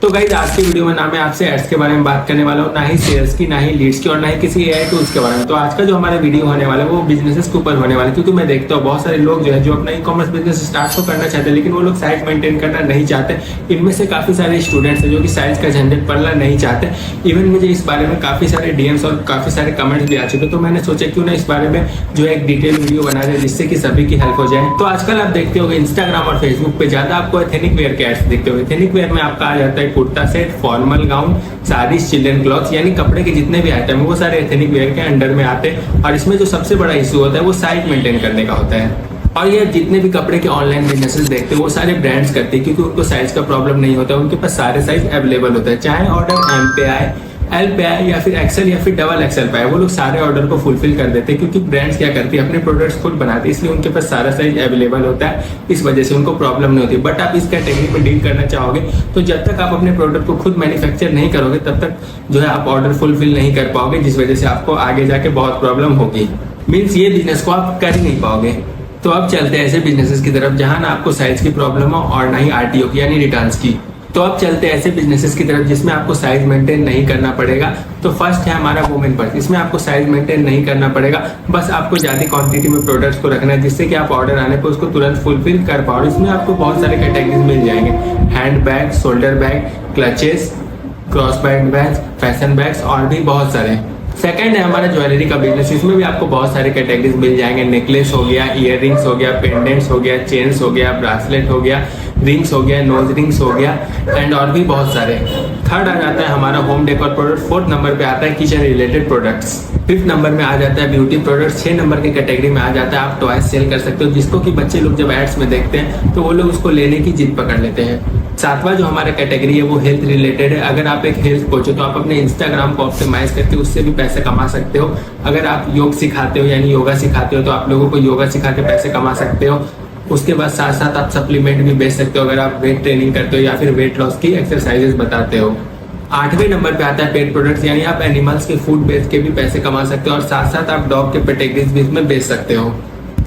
तो गाइस आज की वीडियो में ना मैं आपसे एड्स के बारे में बात करने वाला हूँ, ना ही सेल्स की, ना ही लीड्स की और ना ही किसी एआई टूल्स के बारे में। तो आज का जो हमारा वीडियो होने वाला है वो बिजनेसेस के ऊपर होने वाला है, क्योंकि मैं देखता हूँ बहुत सारे लोग जो है जो अपना ई कॉमर्स बिजनेस स्टार्ट तो करना चाहते हैं लेकिन वो लोग साइट मेंटेन करना नहीं चाहते। इनमें से काफी सारे स्टूडेंट्स हैं जो कि साइट्स का झंझट पढ़ना नहीं चाहते। इवन मुझे इस बारे में काफी सारे डीएम्स और काफी सारे कमेंट्स भी आ चुके, तो मैंने सोचा क्यों ना इस बारे में जो है एक डिटेल वीडियो बना दे जिससे कि सभी की हेल्प हो जाए। तो आजकल आप देखते हो इंस्टाग्राम और फेसबुक पे ज्यादा आपको एथेनिक वेयर के एड्स दिखते हो। एथेनिक वेयर में आपका आ जाता है kurta set, formal gown, saris, children clothes, यानी कपड़े के जितने भी आइटम है वो सारे एथेनिक वेयर के अंडर में आते हैं। और इसमें जो सबसे बड़ा इशू होता है वो साइट मेंटेन करने का होता है। और ये जितने भी कपड़े के ऑनलाइन बिजनेसेस देखते हैं वो सारे ब्रांड्स करते हैं, क्योंकि उनको साइज का प्रॉब्लम नहीं होता, उनके पास सारे साइज अवेलेबल होता है। चाहे ऑर्डर एम पे आए, एल पे आए या फिर एक्सेल या फिर डबल एक्सेल पे आए, वो लोग सारे ऑर्डर को फुलफिल कर देते हैं, क्योंकि ब्रांड्स क्या करती है अपने प्रोडक्ट्स खुद बनाते हैं, इसलिए उनके पास सारा साइज अवेलेबल होता है। इस वजह से उनको प्रॉब्लम नहीं होती। बट आप इस कैटेगरी में डील करना चाहोगे तो जब तक आप अपने प्रोडक्ट को खुद मैन्युफैक्चर नहीं करोगे तब तक जो है आप ऑर्डर फुलफिल नहीं कर पाओगे, जिस वजह से आपको आगे जाके बहुत प्रॉब्लम होगी। मीन्स ये बिजनेस को आप कर ही नहीं पाओगे। तो अब चलते हैं ऐसे बिजनेसेस की तरफ जहां ना आपको साइज की प्रॉब्लम हो और ना ही आरटीओ की यानी रिटर्न्स की। तो अब चलते हैं ऐसे बिजनेसेस की तरफ जिसमें आपको साइज मेंटेन नहीं करना पड़ेगा। तो फर्स्ट है हमारा वुमेन पर्स। इसमें आपको साइज मेंटेन नहीं करना पड़ेगा, बस आपको ज्यादा क्वांटिटी में प्रोडक्ट्स को रखना है जिससे कि आप ऑर्डर आने पर उसको तुरंत फुलफिल कर पाओ। इसमें आपको बहुत सारे कैटेगरीज मिल जाएंगे, hand bag, shoulder bag, clutches, cross bag bags, fashion bags और भी बहुत सारे। सेकंड है हमारा ज्वेलरी का बिजनेस। इसमें भी आपको बहुत सारे कैटेगरीज मिल जाएंगे, नेकलेस हो गया, ईयर रिंग्स हो गया, पेंडेंट्स हो गया, चेन्स हो गया, ब्रासलेट हो गया, रिंग्स हो गया, नोज रिंग्स हो गया एंड और भी बहुत सारे। थर्ड आ जाता है हमारा home decor product. Fourth number पे आता है kitchen related products. Fifth number में आ जाता है ब्यूटी प्रोडक्ट्स। 6 नंबर के कैटेगरी में आ जाता है आप टॉयज सेल कर सकते हो, जिसको कि बच्चे लोग जब एड्स में देखते हैं तो वो लोग उसको लेने की जिद पकड़ लेते हैं। सातवां जो हमारा कैटेगरी है वो हेल्थ रिलेटेड है। अगर आप एक हेल्थ कोच हो तो आप अपने इंस्टाग्राम को ऑप्टिमाइज करके उससे भी पैसे कमा सकते हो। अगर आप योग सिखाते हो यानी योगा सिखाते हो तो आप लोगों को योगा सिखा के पैसे कमा सकते हो। उसके बाद साथ साथ आप सप्लीमेंट भी बेच सकते हो अगर आप वेट ट्रेनिंग करते हो या फिर वेट लॉस की एक्सरसाइजेस बताते हो। 8वें नंबर पे आता है पेट प्रोडक्ट्स, यानी आप एनिमल्स के फूड बेच के भी पैसे कमा सकते हो और साथ साथ आप डॉग के कैटेगरीज भी इसमें बेच सकते हो।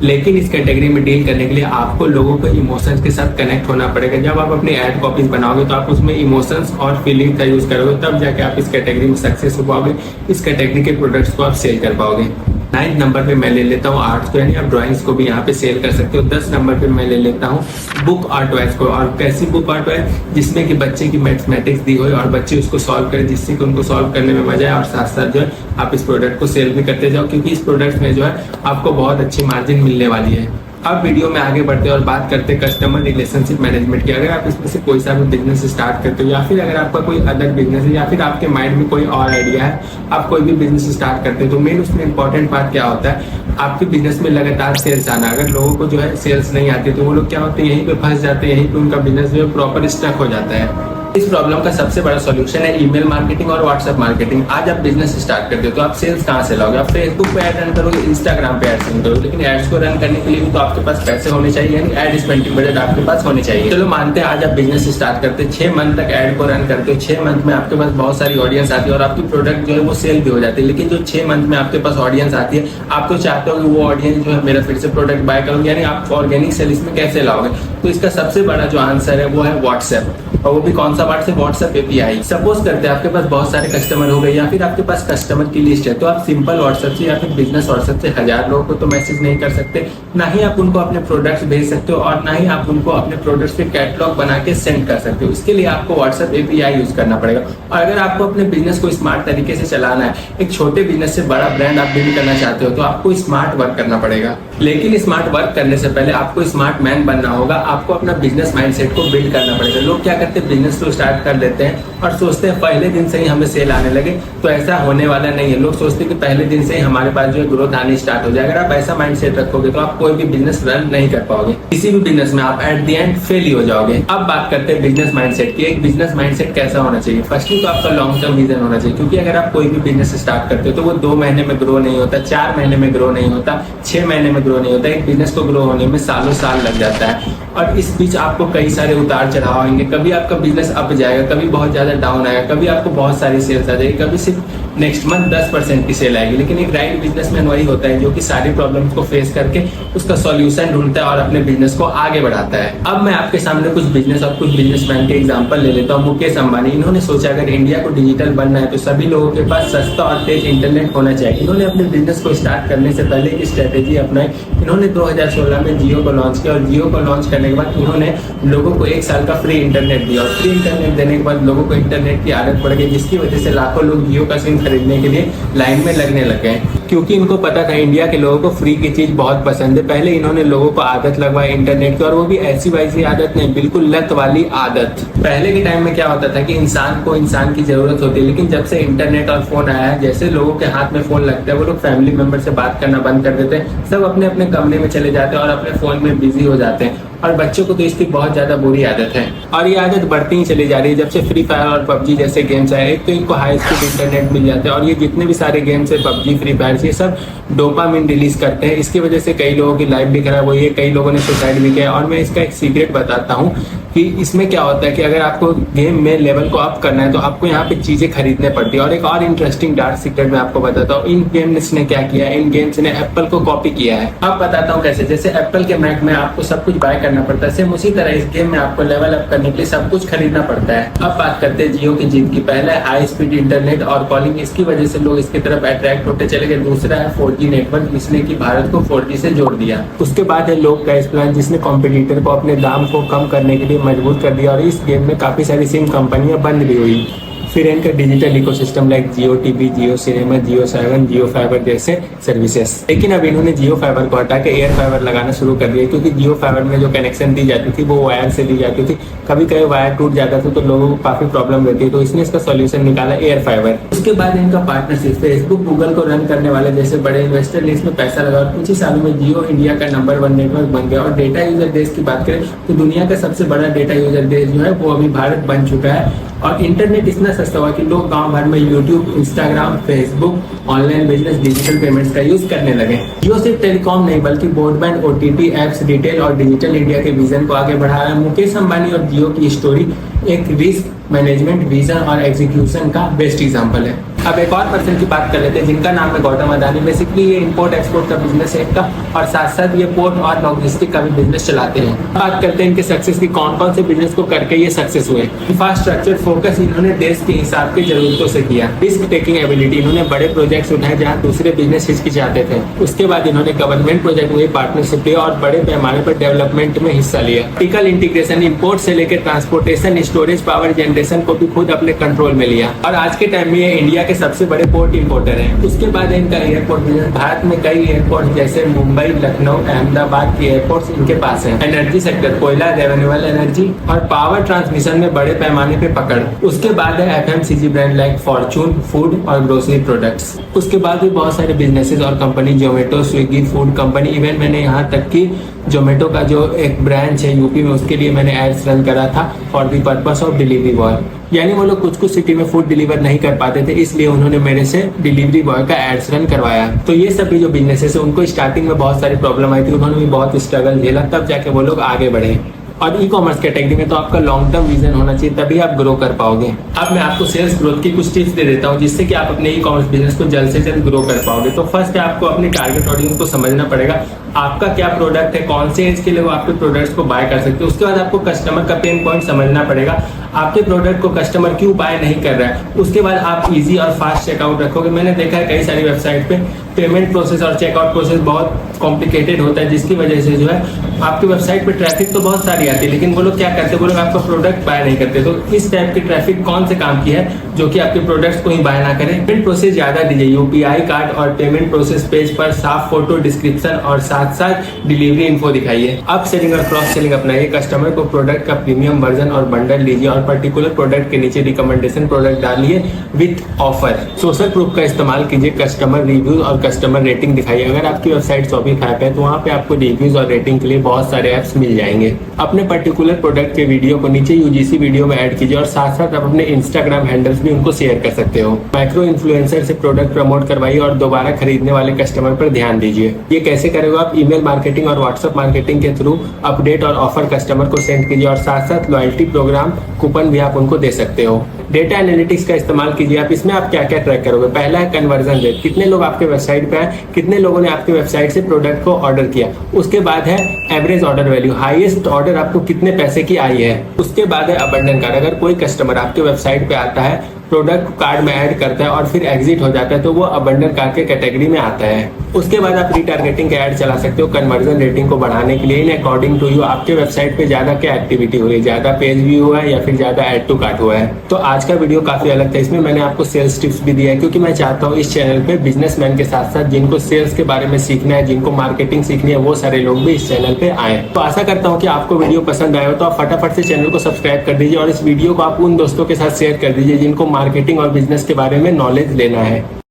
लेकिन इस कैटेगरी में डील करने के लिए आपको लोगों को इमोशंस के साथ कनेक्ट होना पड़ेगा। जब आप अपनी एड कॉपीज बनाओगे तो आप उसमें इमोशंस और फीलिंग का यूज करोगे, तब जाके आप इस कैटेगरी में सक्सेस हो पाओगे, इस कैटेगरी के प्रोडक्ट्स को आप सेल कर पाओगे। 9th नंबर पे मैं ले लेता हूँ आर्ट्स को, यानी आप ड्राइंग्स को भी यहाँ पे सेल कर सकते हो। 10 नंबर पे मैं ले लेता हूँ बुक और टॉयज को। और कैसी बुक और टॉय? जिसमें कि बच्चे की मैथमेटिक्स दी हो और बच्चे उसको सॉल्व करें, जिससे कि उनको सॉल्व करने में मजा आए और साथ साथ जो है आप इस प्रोडक्ट को सेल भी करते जाओ, क्योंकि इस प्रोडक्ट में जो है आपको बहुत अच्छी मार्जिन मिलने वाली है। अब वीडियो में आगे बढ़ते हैं और बात करते हैं कस्टमर रिलेशनशिप मैनेजमेंट की। अगर आप इसमें से कोई सा भी बिजनेस स्टार्ट करते हो या फिर अगर आपका कोई अदर बिजनेस है या फिर आपके माइंड में कोई और आइडिया है, आप कोई भी बिजनेस स्टार्ट करते हो तो मेन उसमें इंपॉर्टेंट बात क्या होता है, आपके बिजनेस में लगातार सेल्स आना। अगर लोगों को जो है सेल्स नहीं आती तो वो लोग क्या होते हैं, यहीं पे फंस जाते हैं, यहीं पे उनका बिजनेस जो है प्रॉपर स्टक हो जाता है। इस प्रॉब्लम का सबसे बड़ा सॉल्यूशन है ईमेल मार्केटिंग और व्हाट्सएप मार्केटिंग। आज आप बिजनेस स्टार्ट करते हो तो आप सेल्स कहाँ से लाओगे? आप फेसबुक पे ऐड रन करोगे, इंस्टाग्राम पे ऐड रन करोगे, लेकिन एड्स को रन करने के लिए भी तो आपके पास पैसे होने चाहिए, यानी एड स्पेंडिंग बजट आपके पास होने चाहिए। चलो मानते हैं आज आप बिजनेस स्टार्ट करते हैं, 6 मंथ तक एड को रन करते हो, 6 मंथ में आपके पास बहुत सारी ऑडियंस आती है और आपकी प्रोडक्ट जो है वो सेल भी हो जाती है। लेकिन जो 6 मंथ में आपके पास ऑडियंस आती है, आप तो चाहते हो कि वो ऑडियंस जो है मेरा फिर से प्रोडक्ट बाय करो, यानी आप ऑर्गेनिक सेल इसमें कैसे लाओगे? तो इसका सबसे बड़ा जो आंसर है वो है व्हाट्सएप। और वो भी कौन सा व्हाट्सएप? WhatsApp API. सपोज करते हैं आपके पास बहुत सारे कस्टमर हो गए या फिर आपके पास कस्टमर की लिस्ट है, तो आप सिंपल व्हाट्सएप से या फिर बिजनेस व्हाट्सएप से 1000 लोगों को तो मैसेज नहीं कर सकते, ना ही आप उनको अपने प्रोडक्ट्स भेज सकते हो और ना ही आप उनको अपने प्रोडक्ट्स के कैटलॉग बना के सेंड कर सकते हो। इसके लिए आपको व्हाट्सएप एपीआई यूज करना पड़ेगा। और अगर आपको अपने बिजनेस को स्मार्ट तरीके से चलाना है, एक छोटे बिजनेस से बड़ा ब्रांड आप बिल्ड करना चाहते हो, तो आपको स्मार्ट वर्क करना पड़ेगा। लेकिन स्मार्ट वर्क करने से पहले आपको स्मार्ट मैन बनना होगा। आपको अपना बिजनेस माइंडसेट को बिल्ड करना पड़ेगा। लोग क्या करते हैं, बिजनेस तो स्टार्ट कर लेते हैं और सोचते हैं पहले दिन से ही हमें सेल आने लगे, तो ऐसा होने वाला नहीं है। लोग सोचते हैं कि पहले दिन से ही हमारे पास जो है ग्रोथ आनी स्टार्ट हो जाए। अगर आप ऐसा माइंडसेट रखोगे तो आप कोई भी बिजनेस रन नहीं कर पाओगे, किसी भी बिजनेस में आप एट द एंड फेल ही हो जाओगे। अब बात करते हैं बिजनेस माइंडसेट की। एक बिजनेस माइंडसेट कैसा होना चाहिए? फर्स्टली तो आपका लॉन्ग टर्म विजन होना चाहिए, क्योंकि अगर आप कोई भी बिजनेस स्टार्ट करते हो तो वो 2 महीने में ग्रो नहीं होता, 4 महीने में ग्रो नहीं होता, 6 महीने में ग्रो नहीं होता। एक बिजनेस को ग्रो होने में सालों साल लग जाता है और इस बीच आपको कई सारे उतार चढ़ाव आएंगे। कभी आपका बिजनेस अप जाएगा, कभी बहुत ज़्यादा डाउन आएगा, कभी आपको बहुत सारी सेल्स आ जाएगी, कभी सिर्फ नेक्स्ट मंथ 10% की सेल आएगी। लेकिन एक राइट बिजनेसमैन वही होता है जो कि सारी प्रॉब्लम्स को फेस करके उसका सॉल्यूशन ढूंढता है और अपने बिजनेस को आगे बढ़ाता है। अब मैं आपके सामने कुछ बिजनेस और कुछ बिजनेसमैन के एग्जांपल ले लेता हूँ। मुकेश अंबानी, इन्होंने सोचा अगर इंडिया को डिजिटल बनना है तो सभी लोगों के पास सस्ता और तेज इंटरनेट होना चाहिए। इन्होंने अपने बिजनेस को स्टार्ट करने से पहले एक स्ट्रेटेजी अपनाई। इन्होंने 2016 में जियो को लॉन्च किया और जियो को लॉन्च करने के बाद इन्होंने लोगों को 1 साल का फ्री इंटरनेट दिया और फ्री इंटरनेट देने के बाद लोगों को इंटरनेट की आदत पड़ गई, जिसकी वजह से लाखों लोग जियो का सिम खरीदने के लिए लाइन में लगने लग गए, क्योंकि इनको पता था इंडिया के लोगों को फ्री की चीज बहुत पसंद है। पहले इन्होंने लोगों को आदत लगवाई इंटरनेट की, और वो भी ऐसी वैसी आदत नहीं, बिल्कुल लत वाली आदत। पहले के टाइम में क्या होता था कि इंसान को इंसान की जरूरत होती है, लेकिन जब से इंटरनेट और फोन आया है, जैसे लोगों के हाथ में फोन लगता है वो लोग फैमिली मेंबर से बात करना बंद कर देते हैं, सब अपने अपने कमरे में चले जाते हैं और अपने फोन में बिजी हो जाते हैं। और बच्चों को तो इसकी बहुत ज्यादा बुरी आदत है और ये आदत बढ़ती ही चली जा रही है। जब से फ्री फायर और पबजी जैसे गेम्स आए, एक तो इनको हाई स्पीड इंटरनेट मिल जाता है और ये जितने भी सारे गेम्स है पबजी, फ्री फायर, ये सब डोपामिन रिलीज करते हैं। इसकी वजह से कई लोगों की लाइफ भी खराब हुई है, कई लोगों ने सुसाइड भी किया। और मैं इसका एक सीक्रेट बताता हूँ कि इसमें क्या होता है कि अगर आपको गेम में लेवल को अप करना है तो आपको यहाँ पे चीजें खरीदने पड़ती है। और एक और इंटरेस्टिंग डार्क सीक्रेट मैं आपको बताता हूँ। इन गेम्स ने क्या किया है, इन गेम्स ने एप्पल को कॉपी किया है। अब बताता हूँ कैसे। जैसे एप्पल के मैक में आपको सब कुछ बाय करना पड़ता है, सेम उसी तरह इस गेम में आपको लेवल अप करने के लिए सब कुछ खरीदना पड़ता है। अब बात करते हैं जियो की जीत की। पहला है हाई स्पीड इंटरनेट और कॉलिंग, इसकी वजह से लोग इसकी तरफ अट्रैक्ट होते चले गए। दूसरा है 4G नेटवर्क, जिसने की भारत को 4G से जोड़ दिया। उसके बाद है लो प्राइस प्लान, जिसने कॉम्पिटिटर को अपने दाम को कम करने के लिए मजबूर कर दिया। इस गेम में काफी सारी सिम कंपनियां बंद भी हुई। फिर इनका डिजिटल इकोसिस्टम लाइक जियो टीवी, जियो सिनेमा, जियो सावन, जियो फाइबर जैसे सर्विसेज। लेकिन अब इन्होंने जियो फाइबर को हटा के एयर फाइबर लगाना शुरू कर दिया, क्योंकि जियो फाइबर में जो कनेक्शन दी जाती थी वो वायर से दी जाती थी। कभी कभी वायर टूट जाता था तो लोगों को काफी प्रॉब्लम रहती है, तो इसने इसका सोल्यूशन निकाला एयर फाइबर। उसके बाद इनका पार्टनरशिप फेसबुक, गूगल को रन करने वाले जैसे बड़े इन्वेस्टर ने इसमें पैसा लगा और कुछ ही सालों में जियो इंडिया का नंबर 1 नेटवर्क बन गया। और डेटा यूजर देश की बात करें तो दुनिया का सबसे बड़ा डेटा यूजर देश जो है वो अभी भारत बन चुका है। और इंटरनेट इतना सस्ता हुआ कि लोग गांव भर में YouTube, Instagram, Facebook, online business, digital payments का यूज करने लगे। जियो सिर्फ टेलीकॉम नहीं बल्कि ब्रॉडबैंड, OTT एप्स, रिटेल और डिजिटल इंडिया के विजन को आगे बढ़ा रहा है। मुकेश अंबानी और जियो की स्टोरी एक रिस्क मैनेजमेंट, विजन और एग्जीक्यूशन का बेस्ट एग्जांपल है। अब एक और पर्सन की बात कर लेते हैं जिनका नाम है गौतम अदानी। बेसिकली ये इंपोर्ट एक्सपोर्ट का बिजनेस है इनका, और साथ साथ ये पोर्ट और लॉजिस्टिक का भी बिजनेस चलाते हैं। बात करते हैं इनके सक्सेस की, कौन कौन से बिजनेस को करके ये सक्सेस हुए। इंफ्रास्ट्रक्चर फोकस इन्होंने देश के हिसाब की जरूरतों से किया। रिस्क टेकिंग एबिलिटी, इन्होंने बड़े प्रोजेक्ट्स उठाए जहाँ दूसरे बिजनेस हिचकिचाते थे। उसके बाद इन्होंने गवर्नमेंट प्रोजेक्ट में पार्टनरशिप लिया और बड़े पैमाने पर डेवलपमेंट में हिस्सा लिया। वर्टिकल इंटीग्रेशन, इंपोर्ट से लेकर ट्रांसपोर्टेशन, स्टोरेज, पावर जनरेशन को भी खुद अपने कंट्रोल में लिया। और आज के टाइम में ये इंडिया के सबसे बड़े पोर्ट इंपोर्टर हैं। उसके बाद इनका एयरपोर्ट बिजनेस, भारत में कई एयरपोर्ट जैसे मुंबई, लखनऊ, अहमदाबाद की एयरपोर्ट्स इनके पास हैं। एनर्जी सेक्टर, कोयला, रिन्यूएबल एनर्जी और पावर ट्रांसमिशन में बड़े पैमाने पे पकड़। उसके बाद है FMCG brand like Fortune, food और ग्रोसरी प्रोडक्ट्स। उसके बाद भी बहुत सारे बिजनेसेस और company, Zomato, Swiggy, food company. Even मैंने यहाँ तक कि जोमेटो का जो एक ब्रांच है यूपी में, उसके लिए मैंने एड्स रन करा था for the purpose of delivery boy. यानी वो लोग कुछ कुछ सिटी में फूड डिलीवर नहीं कर पाते थे, इसलिए उन्होंने मेरे से डिलीवरी बॉय का एड्स रन करवाया। तो ये सभी जो बिजनेसेस है उनको स्टार्टिंग में बहुत सारी प्रॉब्लम आई थी, उन्होंने भी बहुत स्ट्रगल झेला, तब जाके वो लोग आगे बढ़े। और ई कॉमर्स कैटेगरी में तो आपका लॉन्ग टर्म विजन होना चाहिए, तभी आप ग्रो कर पाओगे। अब मैं आपको सेल्स ग्रोथ की कुछ टिप्स दे देता हूँ जिससे कि आप अपने ई कॉमर्स बिजनेस को जल्द से जल्द ग्रो कर पाओगे। तो फर्स्ट है आपको अपने टारगेट ऑडियंस को समझना पड़ेगा, आपका क्या प्रोडक्ट है, कौन से एज के लिए वो आपके प्रोडक्ट्स को बाय कर सकते हैं। उसके बाद आपको कस्टमर का पेन पॉइंट समझना पड़ेगा, आपके प्रोडक्ट को कस्टमर क्यों बाय नहीं कर रहा है। उसके बाद आप इजी और फास्ट चेकआउट रखोगे। मैंने देखा है कई सारी वेबसाइट पे पेमेंट प्रोसेस और चेकआउट प्रोसेस बहुत कॉम्प्लिकेटेड होता है, जिसकी वजह से जो है आपकी वेबसाइट पे ट्रैफिक तो बहुत सारी आती है, लेकिन वो लोग क्या करते हैं, वो लोग आपका प्रोडक्ट बाय नहीं करते। तो इस टाइप की ट्रैफिक कौन से काम की है जो कि आपके प्रोडक्ट्स को ही बाय ना करें। पेमेंट प्रोसेस ज्यादा दीजिए, UPI कार्ड और पेमेंट प्रोसेस पेज पर साफ फोटो, डिस्क्रिप्शन और साथ साथ डिलीवरी इन्फो दिखाइए। अप सेलिंग और क्रॉस सेलिंग अपनाइए, कस्टमर को प्रोडक्ट का प्रीमियम वर्जन और बंडल लीजिए और पर्टिकुलर प्रोडक्ट के नीचे रिकमेंडेशन प्रोडक्ट डालिए विथ ऑफर। सोशल प्रूफ का इस्तेमाल कीजिए, कस्टमर रिव्यूज और कस्टमर रेटिंग दिखाइए। अगर आपकी वेबसाइट शॉपिफाई पे है तो वहाँ पे आपको रिव्यूज और रेटिंग के लिए बहुत सारे ऐप्स मिल जाएंगे। अपने पर्टिकुलर प्रोडक्ट के वीडियो को नीचे UGC वीडियो में ऐड कीजिए और साथ साथ आप अपने इंस्टाग्राम हैंडल्स भी उनको शेयर कर सकते हो। माइक्रो इन्फ्लुएंसर से प्रोडक्ट प्रमोट करवाइए और दोबारा खरीदने वाले कस्टमर पर ध्यान दीजिए। ये कैसे करेगा आप, ईमेल मार्केटिंग और व्हाट्सएप मार्केटिंग के थ्रू अपडेट और ऑफर कस्टमर को सेंड कीजिए और साथ साथ लॉयल्टी प्रोग्राम, कूपन भी आप उनको दे सकते हो। डेटा एनालिटिक्स का इस्तेमाल कीजिए आप। इसमें आप क्या क्या ट्रैक करोगे? पहला है कन्वर्जन रेट, कितने लोग आपके वेबसाइट पे आए, कितने लोगों ने आपके वेबसाइट से प्रोडक्ट को ऑर्डर किया। उसके बाद है average order value, highest order आपको कितने पैसे की आई है। उसके बाद है अबंडन कार्ड, अगर कोई कस्टमर आपके वेबसाइट पे आता है, प्रोडक्ट कार्ड में ऐड करता है और फिर एग्जिट हो जाता है, तो वो अबंडन कार्ड के कैटेगरी में आता है। उसके बाद आप रीटारगेटिंग के ऐड चला सकते हो कन्वर्जन रेटिंग को बढ़ाने के लिए। इन अकॉर्डिंग टू यू आपके वेबसाइट पे ज्यादा क्या एक्टिविटी हुई है, ज्यादा पेज व्यू हुआ है या फिर ज्यादा ऐड टू कार्ट हुआ है। तो आज का वीडियो काफी अलग था, इसमें मैंने आपको सेल्स टिप्स भी दिया है, क्योंकि मैं चाहता हूँ इस चैनल पे बिजनेसमैन के साथ साथ जिनको सेल्स के बारे में सीखना है, जिनको मार्केटिंग सीखनी है, वो सारे लोग भी इस चैनल पे आए। तो आशा करता हूँ कि आपको वीडियो पसंद आया हो, तो आप फटाफट से चैनल को सब्सक्राइब कर दीजिए और इस वीडियो को आप उन दोस्तों के साथ शेयर कर दीजिए जिनको मार्केटिंग और बिजनेस के बारे में नॉलेज लेना है।